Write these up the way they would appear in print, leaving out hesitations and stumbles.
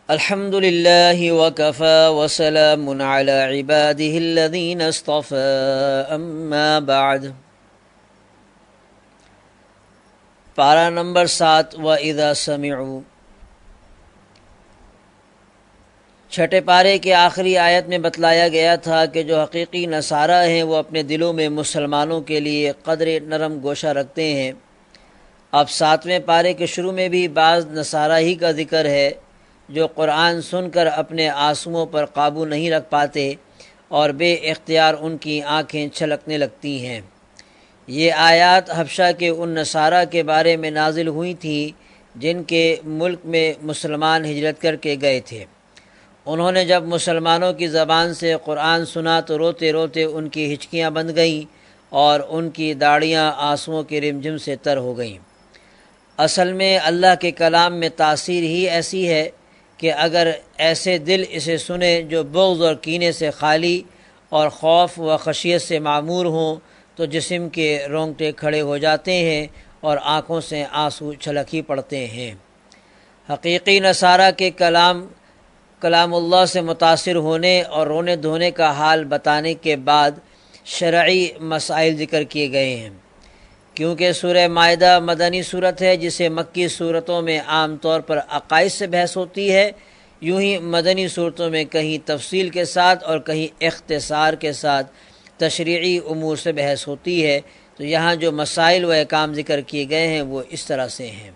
الحمد للہ وکفى وسلام علی عباده الذین اصطفى اما بعد۔ پارہ نمبر 7 وَإِذَا سَمِعُوا، چھٹے پارے کے آخری آیت میں بتلایا گیا تھا کہ جو حقیقی نصارہ ہیں وہ اپنے دلوں میں مسلمانوں کے لیے قدر نرم گوشہ رکھتے ہیں۔ اب 7ویں پارے کے شروع میں بھی بعض نصارہ ہی کا ذکر ہے جو قرآن سن کر اپنے آنسوؤں پر قابو نہیں رکھ پاتے اور بے اختیار ان کی آنکھیں چھلکنے لگتی ہیں۔ یہ آیات حبشہ کے ان نصارہ کے بارے میں نازل ہوئی تھیں جن کے ملک میں مسلمان ہجرت کر کے گئے تھے۔ انہوں نے جب مسلمانوں کی زبان سے قرآن سنا تو روتے روتے ان کی ہچکیاں بند گئیں اور ان کی داڑیاں آنسوؤں کے رمجم سے تر ہو گئیں۔ اصل میں اللہ کے کلام میں تاثیر ہی ایسی ہے کہ اگر ایسے دل اسے سنے جو بغض اور کینے سے خالی اور خوف و خشیت سے معمور ہوں تو جسم کے رونگٹے کھڑے ہو جاتے ہیں اور آنکھوں سے آنسو چھلک ہی پڑتے ہیں۔ حقیقی نصارہ کے کلام اللہ سے متاثر ہونے اور رونے دھونے کا حال بتانے کے بعد شرعی مسائل ذکر کیے گئے ہیں۔ کیونکہ سورہ مائدہ مدنی صورت ہے جسے مکی صورتوں میں عام طور پر عقائد سے بحث ہوتی ہے، یوں ہی مدنی صورتوں میں کہیں تفصیل کے ساتھ اور کہیں اختصار کے ساتھ تشریعی امور سے بحث ہوتی ہے، تو یہاں جو مسائل و احکام ذکر کیے گئے ہیں وہ اس طرح سے ہیں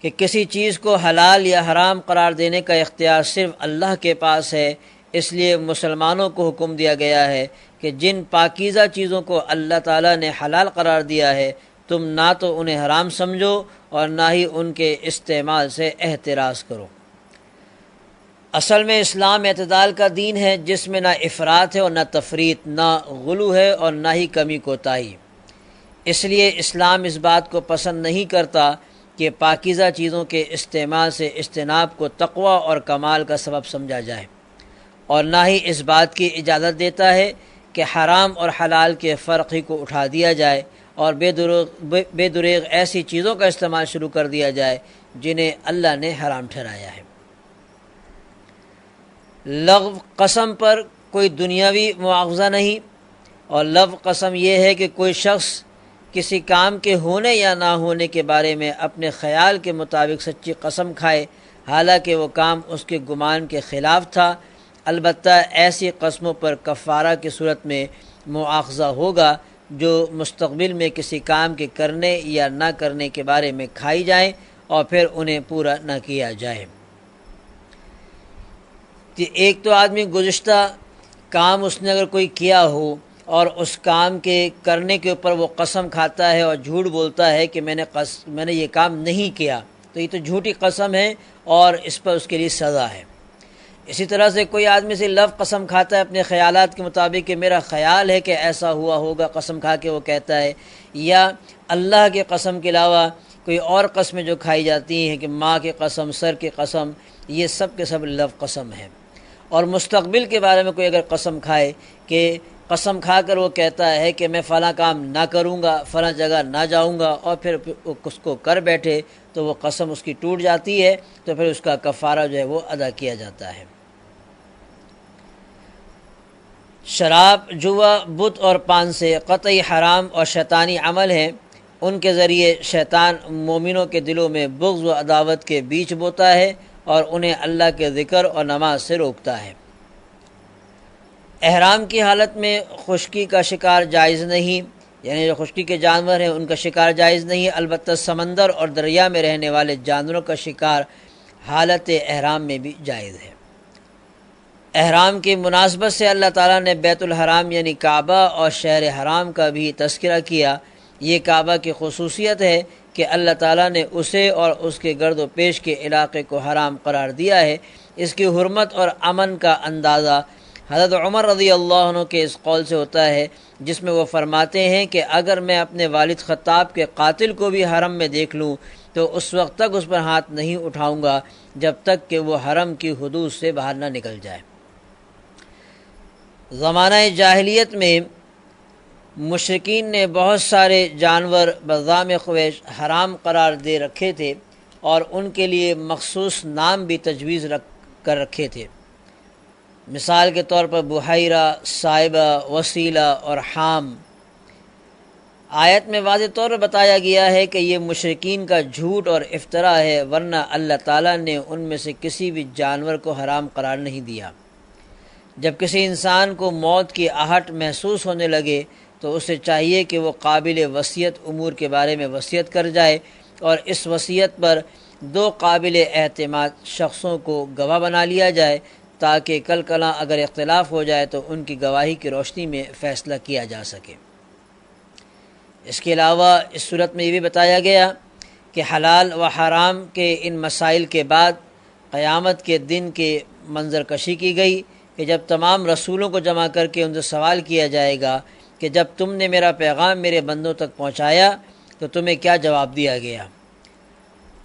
کہ کسی چیز کو حلال یا حرام قرار دینے کا اختیار صرف اللہ کے پاس ہے، اس لیے مسلمانوں کو حکم دیا گیا ہے کہ جن پاکیزہ چیزوں کو اللہ تعالیٰ نے حلال قرار دیا ہے تم نہ تو انہیں حرام سمجھو اور نہ ہی ان کے استعمال سے احتراز کرو۔ اصل میں اسلام اعتدال کا دین ہے جس میں نہ افراط ہے اور نہ تفریط، نہ غلو ہے اور نہ ہی کمی کوتاہی۔ اس لیے اسلام اس بات کو پسند نہیں کرتا کہ پاکیزہ چیزوں کے استعمال سے اجتناب کو تقوی اور کمال کا سبب سمجھا جائے، اور نہ ہی اس بات کی اجازت دیتا ہے کہ حرام اور حلال کے فرق ہی کو اٹھا دیا جائے اور بے دریغ ایسی چیزوں کا استعمال شروع کر دیا جائے جنہیں اللہ نے حرام ٹھہرایا ہے۔ لغو قسم پر کوئی دنیاوی مواخذہ نہیں، اور لغو قسم یہ ہے کہ کوئی شخص کسی کام کے ہونے یا نہ ہونے کے بارے میں اپنے خیال کے مطابق سچی قسم کھائے حالانکہ وہ کام اس کے گمان کے خلاف تھا۔ البتہ ایسی قسموں پر کفارہ کی صورت میں مواخذہ ہوگا جو مستقبل میں کسی کام کے کرنے یا نہ کرنے کے بارے میں کھائی جائیں اور پھر انہیں پورا نہ کیا جائے۔ ایک تو آدمی گزشتہ کام اس نے اگر کوئی کیا ہو اور اس کام کے کرنے کے اوپر وہ قسم کھاتا ہے اور جھوٹ بولتا ہے کہ میں نے یہ کام نہیں کیا، تو یہ تو جھوٹی قسم ہے اور اس پر اس کے لیے سزا ہے۔ اسی طرح سے کوئی آدمی سے لفظ قسم کھاتا ہے اپنے خیالات کے مطابق کہ میرا خیال ہے کہ ایسا ہوا ہوگا، قسم کھا کے وہ کہتا ہے، یا اللہ کے قسم کے علاوہ کوئی اور قسمیں جو کھائی جاتی ہیں کہ ماں کی قسم، سر کی قسم، یہ سب کے سب لفظ قسم ہے۔ اور مستقبل کے بارے میں کوئی اگر قسم کھائے کہ قسم کھا کر وہ کہتا ہے کہ میں فلاں کام نہ کروں گا، فلاں جگہ نہ جاؤں گا، اور پھر اس کو کر بیٹھے تو وہ قسم اس کی ٹوٹ جاتی ہے، تو پھر اس کا کفارہ جو ہے وہ ادا کیا جاتا ہے۔ شراب، جوا، بت اور پان سے قطعی حرام اور شیطانی عمل ہیں۔ ان کے ذریعے شیطان مومنوں کے دلوں میں بغض و عداوت کے بیچ بوتا ہے اور انہیں اللہ کے ذکر اور نماز سے روکتا ہے۔ احرام کی حالت میں خشکی کا شکار جائز نہیں، یعنی جو خشکی کے جانور ہیں ان کا شکار جائز نہیں، البتہ سمندر اور دریا میں رہنے والے جانوروں کا شکار حالت احرام میں بھی جائز ہے۔ احرام کی مناسبت سے اللہ تعالیٰ نے بیت الحرام یعنی کعبہ اور شہر حرام کا بھی تذکرہ کیا۔ یہ کعبہ کی خصوصیت ہے کہ اللہ تعالیٰ نے اسے اور اس کے گرد و پیش کے علاقے کو حرام قرار دیا ہے۔ اس کی حرمت اور امن کا اندازہ حضرت عمر رضی اللہ عنہ کے اس قول سے ہوتا ہے جس میں وہ فرماتے ہیں کہ اگر میں اپنے والد خطاب کے قاتل کو بھی حرم میں دیکھ لوں تو اس وقت تک اس پر ہاتھ نہیں اٹھاؤں گا جب تک کہ وہ حرم کی حدود سے باہر نہ نکل جائے۔ زمانہ جاہلیت میں مشرکین نے بہت سارے جانور بذام خویش حرام قرار دے رکھے تھے اور ان کے لیے مخصوص نام بھی تجویز کر رکھے تھے۔ مثال کے طور پر بحیرہ، صائبہ، وسیلہ اور حام۔ آیت میں واضح طور پر بتایا گیا ہے کہ یہ مشرکین کا جھوٹ اور افتراء ہے، ورنہ اللہ تعالیٰ نے ان میں سے کسی بھی جانور کو حرام قرار نہیں دیا۔ جب کسی انسان کو موت کی آہٹ محسوس ہونے لگے تو اسے چاہیے کہ وہ قابل وصیت امور کے بارے میں وصیت کر جائے، اور اس وصیت پر 2 قابل اعتماد شخصوں کو گواہ بنا لیا جائے، تاکہ کل کلاں اگر اختلاف ہو جائے تو ان کی گواہی کی روشنی میں فیصلہ کیا جا سکے۔ اس کے علاوہ اس صورت میں یہ بھی بتایا گیا کہ حلال و حرام کے ان مسائل کے بعد قیامت کے دن کے منظر کشی کی گئی کہ جب تمام رسولوں کو جمع کر کے ان سے سوال کیا جائے گا کہ جب تم نے میرا پیغام میرے بندوں تک پہنچایا تو تمہیں کیا جواب دیا گیا۔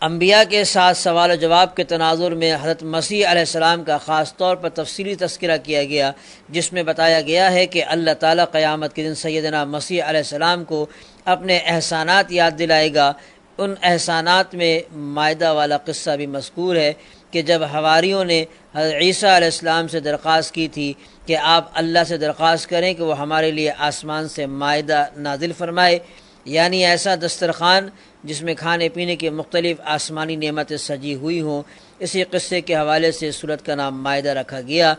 انبیاء کے ساتھ سوال و جواب کے تناظر میں حضرت مسیح علیہ السلام کا خاص طور پر تفصیلی تذکرہ کیا گیا، جس میں بتایا گیا ہے کہ اللہ تعالیٰ قیامت کے دن سیدنا مسیح علیہ السلام کو اپنے احسانات یاد دلائے گا۔ ان احسانات میں مائدہ والا قصہ بھی مذکور ہے کہ جب حواریوں نے حضرت عیسیٰ علیہ السلام سے درخواست کی تھی کہ آپ اللہ سے درخواست کریں کہ وہ ہمارے لیے آسمان سے مائدہ نازل فرمائے، یعنی ایسا دسترخوان جس میں کھانے پینے کی مختلف آسمانی نعمتیں سجی ہوئی ہوں۔ اسی قصے کے حوالے سے سورت کا نام مائدہ رکھا گیا۔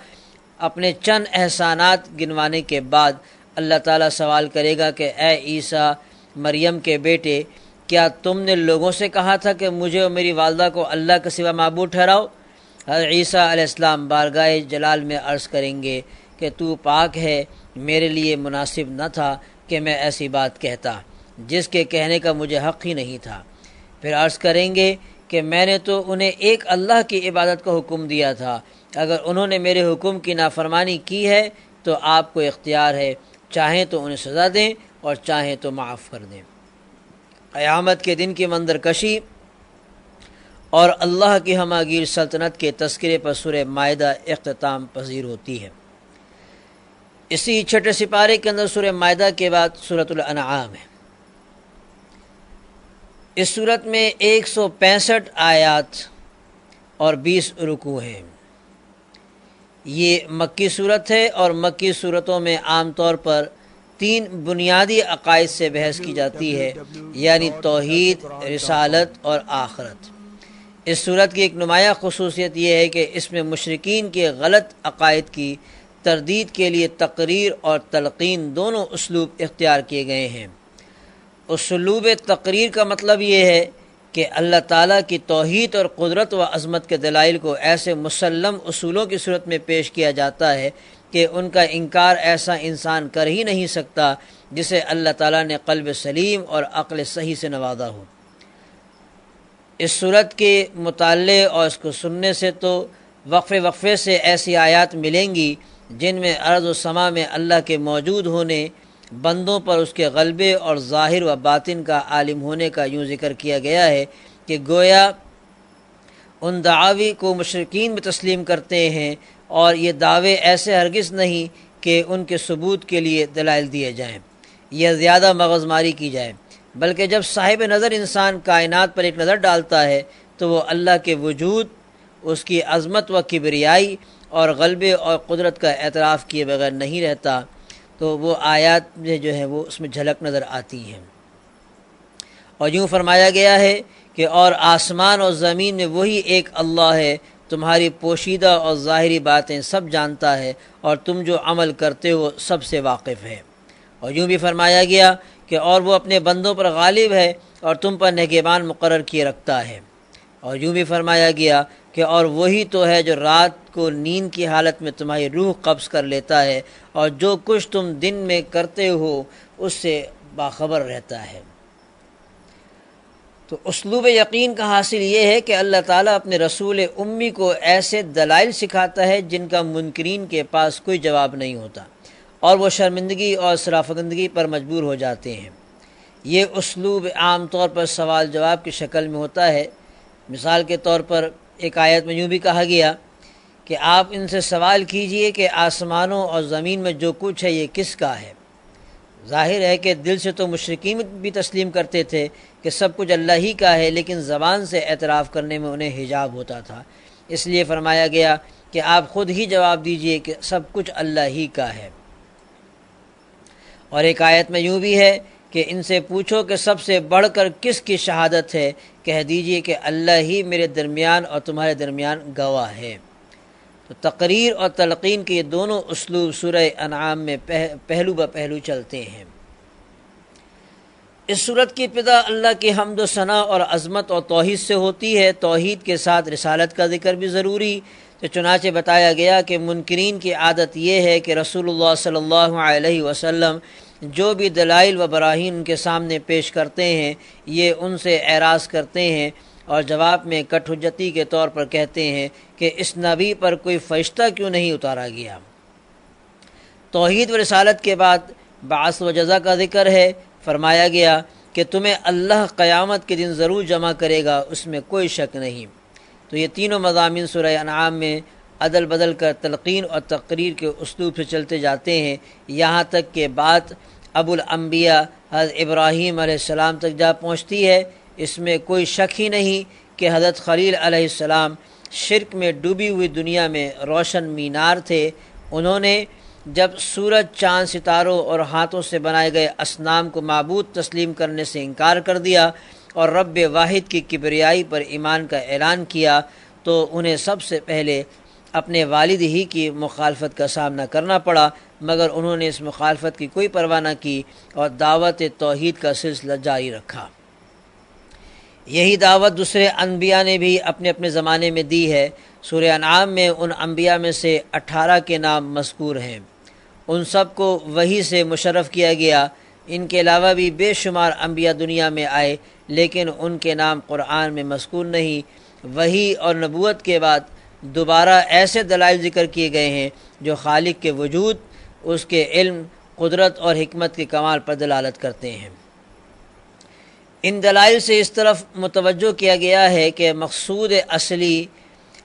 اپنے چند احسانات گنوانے کے بعد اللہ تعالیٰ سوال کرے گا کہ اے عیسیٰ مریم کے بیٹے، کیا تم نے لوگوں سے کہا تھا کہ مجھے اور میری والدہ کو اللہ کے سوا معبود ٹھہراؤ؟ حضرت عیسیٰ علیہ السلام بارگاہ جلال میں عرض کریں گے کہ تو پاک ہے، میرے لیے مناسب نہ تھا کہ میں ایسی بات کہتا جس کے کہنے کا مجھے حق ہی نہیں تھا۔ پھر عرض کریں گے کہ میں نے تو انہیں ایک اللہ کی عبادت کا حکم دیا تھا، اگر انہوں نے میرے حکم کی نافرمانی کی ہے تو آپ کو اختیار ہے، چاہیں تو انہیں سزا دیں اور چاہیں تو معاف کر دیں۔ قیامت کے دن کی منظر کشی اور اللہ کی ہماگیر سلطنت کے تذکرے پر سورہ مائدہ اختتام پذیر ہوتی ہے۔ اسی چھٹے سپارے کے اندر سورہ مائدہ کے بعد سورۃ الانعام ہے۔ اس صورت میں 165 آیات اور 20 رکوع ہیں۔ یہ مکی صورت ہے، اور مکی صورتوں میں عام طور پر 3 بنیادی عقائد سے بحث کی جاتی ہے، یعنی توحید، رسالت اور آخرت۔ اس صورت کی ایک نمایاں خصوصیت یہ ہے کہ اس میں مشرکین کے غلط عقائد کی تردید کے لیے تقریر اور تلقین دونوں اسلوب اختیار کیے گئے ہیں۔ اسلوب تقریر کا مطلب یہ ہے کہ اللہ تعالیٰ کی توحید اور قدرت و عظمت کے دلائل کو ایسے مسلم اصولوں کی صورت میں پیش کیا جاتا ہے کہ ان کا انکار ایسا انسان کر ہی نہیں سکتا جسے اللہ تعالیٰ نے قلب سلیم اور عقل صحیح سے نوازا ہو۔ اس صورت کے مطالعے اور اس کو سننے سے تو وقفے سے ایسی آیات ملیں گی جن میں ارض و سما میں اللہ کے موجود ہونے، بندوں پر اس کے غلبے اور ظاہر و باطن کا عالم ہونے کا یوں ذکر کیا گیا ہے کہ گویا ان دعاوی کو مشرکین بھی تسلیم کرتے ہیں، اور یہ دعوے ایسے ہرگز نہیں کہ ان کے ثبوت کے لیے دلائل دیے جائیں یا زیادہ مغز ماری کی جائے، بلکہ جب صاحب نظر انسان کائنات پر ایک نظر ڈالتا ہے تو وہ اللہ کے وجود، اس کی عظمت و کبریائی اور غلبے اور قدرت کا اعتراف کیے بغیر نہیں رہتا، تو وہ آیات جو ہے وہ اس میں جھلک نظر آتی ہیں۔ اور یوں فرمایا گیا ہے کہ اور آسمان اور زمین میں وہی ایک اللہ ہے، تمہاری پوشیدہ اور ظاہری باتیں سب جانتا ہے، اور تم جو عمل کرتے ہو سب سے واقف ہے۔ اور یوں بھی فرمایا گیا کہ اور وہ اپنے بندوں پر غالب ہے اور تم پر نگہبان مقرر کیے رکھتا ہے۔ اور یوں بھی فرمایا گیا کہ اور وہی تو ہے جو رات کو نیند کی حالت میں تمہاری روح قبض کر لیتا ہے، اور جو کچھ تم دن میں کرتے ہو اس سے باخبر رہتا ہے۔ تو اسلوب یقین کا حاصل یہ ہے کہ اللہ تعالیٰ اپنے رسول امی کو ایسے دلائل سکھاتا ہے جن کا منکرین کے پاس کوئی جواب نہیں ہوتا، اور وہ شرمندگی اور سرافکندگی پر مجبور ہو جاتے ہیں۔ یہ اسلوب عام طور پر سوال جواب کی شکل میں ہوتا ہے۔ مثال کے طور پر ایک آیت میں یوں بھی کہا گیا کہ آپ ان سے سوال کیجئے کہ آسمانوں اور زمین میں جو کچھ ہے یہ کس کا ہے؟ ظاہر ہے کہ دل سے تو مشرکین بھی تسلیم کرتے تھے کہ سب کچھ اللہ ہی کا ہے، لیکن زبان سے اعتراف کرنے میں انہیں حجاب ہوتا تھا۔ اس لیے فرمایا گیا کہ آپ خود ہی جواب دیجئے کہ سب کچھ اللہ ہی کا ہے۔ اور ایک آیت میں یوں بھی ہے کہ ان سے پوچھو کہ سب سے بڑھ کر کس کی شہادت ہے، کہہ دیجئے کہ اللہ ہی میرے درمیان اور تمہارے درمیان گواہ ہے۔ تو تقریر اور تلقین کے یہ دونوں اسلوب سورہ انعام میں پہلو بہ پہلو چلتے ہیں۔ اس صورت کی ابتدا اللہ کی حمد و ثنا اور عظمت اور توحید سے ہوتی ہے۔ توحید کے ساتھ رسالت کا ذکر بھی ضروری، تو چنانچہ بتایا گیا کہ منکرین کی عادت یہ ہے کہ رسول اللہ صلی اللہ علیہ وسلم جو بھی دلائل و براہین ان کے سامنے پیش کرتے ہیں، یہ ان سے اعراض کرتے ہیں اور جواب میں کٹ حجتی کے طور پر کہتے ہیں کہ اس نبی پر کوئی فرشتہ کیوں نہیں اتارا گیا۔ توحید و رسالت کے بعد بعث و جزا کا ذکر ہے۔ فرمایا گیا کہ تمہیں اللہ قیامت کے دن ضرور جمع کرے گا، اس میں کوئی شک نہیں۔ تو یہ تینوں مضامین سورہ انعام میں عدل بدل کر تلقین اور تقریر کے اسلوب سے چلتے جاتے ہیں، یہاں تک کہ بات ابو الانبیاء حضرت ابراہیم علیہ السلام تک جا پہنچتی ہے۔ اس میں کوئی شک ہی نہیں کہ حضرت خلیل علیہ السلام شرک میں ڈوبی ہوئی دنیا میں روشن مینار تھے۔ انہوں نے جب سورج، چاند، ستاروں اور ہاتھوں سے بنائے گئے اصنام کو معبود تسلیم کرنے سے انکار کر دیا اور رب واحد کی کبریائی پر ایمان کا اعلان کیا، تو انہیں سب سے پہلے اپنے والد ہی کی مخالفت کا سامنا کرنا پڑا، مگر انہوں نے اس مخالفت کی کوئی پرواہ نہ کی اور دعوت توحید کا سلسلہ جاری رکھا۔ یہی دعوت دوسرے انبیاء نے بھی اپنے اپنے زمانے میں دی ہے۔ سورہ انعام میں ان انبیاء میں سے 18 کے نام مذکور ہیں۔ ان سب کو وحی سے مشرف کیا گیا۔ ان کے علاوہ بھی بے شمار انبیاء دنیا میں آئے، لیکن ان کے نام قرآن میں مذکور نہیں۔ وحی اور نبوت کے بعد دوبارہ ایسے دلائل ذکر کیے گئے ہیں جو خالق کے وجود، اس کے علم، قدرت اور حکمت کے کمال پر دلالت کرتے ہیں۔ ان دلائل سے اس طرف متوجہ کیا گیا ہے کہ مقصود اصلی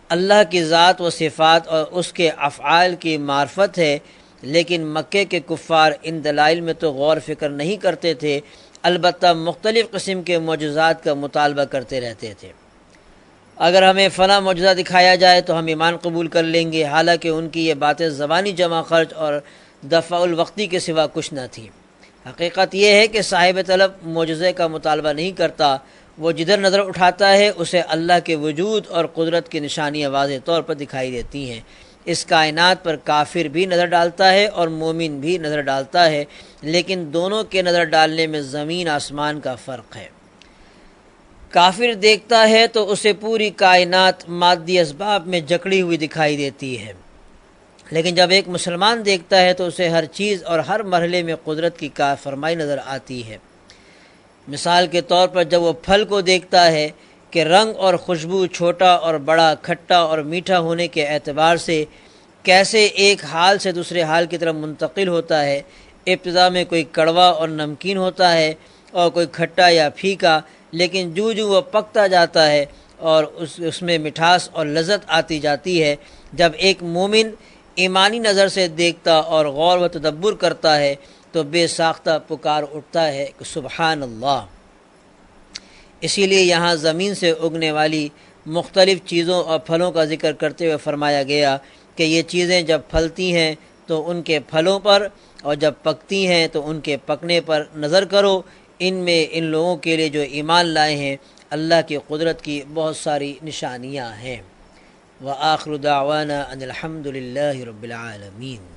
اللہ کی ذات و صفات اور اس کے افعال کی معرفت ہے، لیکن مکے کے کفار ان دلائل میں تو غور فکر نہیں کرتے تھے، البتہ مختلف قسم کے معجزات کا مطالبہ کرتے رہتے تھے۔ اگر ہمیں فلاں معجزہ دکھایا جائے تو ہم ایمان قبول کر لیں گے، حالانکہ ان کی یہ باتیں زبانی جمع خرچ اور دفع الوقتی کے سوا کچھ نہ تھی۔ حقیقت یہ ہے کہ صاحب طلب معجزے کا مطالبہ نہیں کرتا، وہ جدھر نظر اٹھاتا ہے اسے اللہ کے وجود اور قدرت کی نشانیاں واضح طور پر دکھائی دیتی ہیں۔ اس کائنات پر کافر بھی نظر ڈالتا ہے اور مومن بھی نظر ڈالتا ہے، لیکن دونوں کے نظر ڈالنے میں زمین آسمان کا فرق ہے۔ کافر دیکھتا ہے تو اسے پوری کائنات مادی اسباب میں جکڑی ہوئی دکھائی دیتی ہے، لیکن جب ایک مسلمان دیکھتا ہے تو اسے ہر چیز اور ہر مرحلے میں قدرت کی کار فرمائی نظر آتی ہے۔ مثال کے طور پر جب وہ پھل کو دیکھتا ہے کہ رنگ اور خوشبو، چھوٹا اور بڑا، کھٹا اور میٹھا ہونے کے اعتبار سے کیسے ایک حال سے دوسرے حال کی طرف منتقل ہوتا ہے، ابتدا میں کوئی کڑوا اور نمکین ہوتا ہے اور کوئی کھٹا یا پھیکا، لیکن جو وہ پکتا جاتا ہے اور اس میں مٹھاس اور لذت آتی جاتی ہے۔ جب ایک مومن ایمانی نظر سے دیکھتا اور غور و تدبر کرتا ہے تو بے ساختہ پکار اٹھتا ہے کہ سبحان اللہ۔ اسی لیے یہاں زمین سے اگنے والی مختلف چیزوں اور پھلوں کا ذکر کرتے ہوئے فرمایا گیا کہ یہ چیزیں جب پھلتی ہیں تو ان کے پھلوں پر، اور جب پکتی ہیں تو ان کے پکنے پر نظر کرو، ان میں ان لوگوں کے لیے جو ایمان لائے ہیں اللہ کی قدرت کی بہت ساری نشانیاں ہیں۔ وآخر دعوانا ان الحمد للہ رب العالمین۔